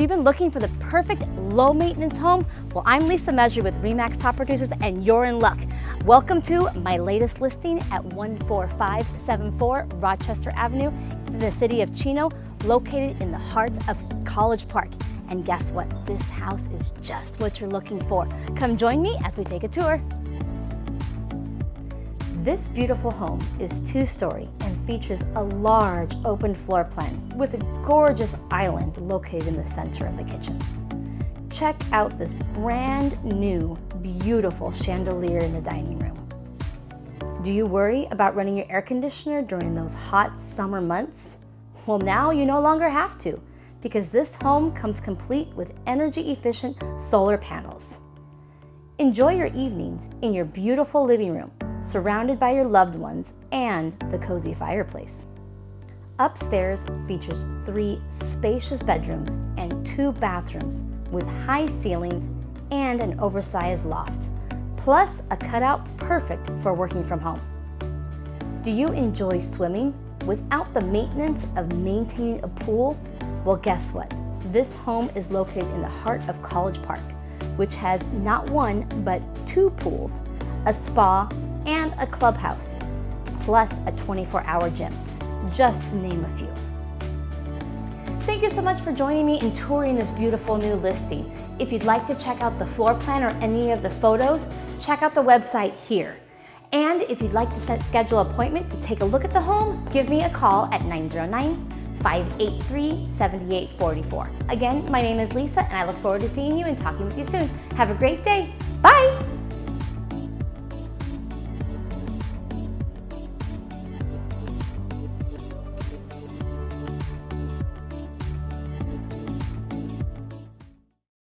you been looking for the perfect low-maintenance home? Well, I'm Lisa Measure with RE/MAX Top Producers, and you're in luck. Welcome to my latest listing at 14574 Rochester Avenue in the city of Chino, located in the heart of College Park. And guess what? This house is just what you're looking for. Come join me as we take a tour. This beautiful home is two-story and features a large open floor plan with a gorgeous island located in the center of the kitchen. Check out this brand new, beautiful chandelier in the dining room. Do you worry about running your air conditioner during those hot summer months? Well, now you no longer have to, because this home comes complete with energy-efficient solar panels. Enjoy your evenings in your beautiful living room, surrounded by your loved ones and the cozy fireplace. Upstairs features 3 spacious bedrooms and 2 bathrooms with high ceilings and an oversized loft, plus a cutout perfect for working from home. Do you enjoy swimming without the maintenance of maintaining a pool? Well, guess what? This home is located in the heart of College Park, which has not 1, but 2 pools, a spa, and a clubhouse, plus a 24-hour gym, just to name a few. Thank you so much for joining me in touring this beautiful new listing. If you'd like to check out the floor plan or any of the photos, check out the website here. And if you'd like to schedule an appointment to take a look at the home, give me a call at 909-583-7844. Again, my name is Lisa, and I look forward to seeing you and talking with you soon. Have a great day. Bye.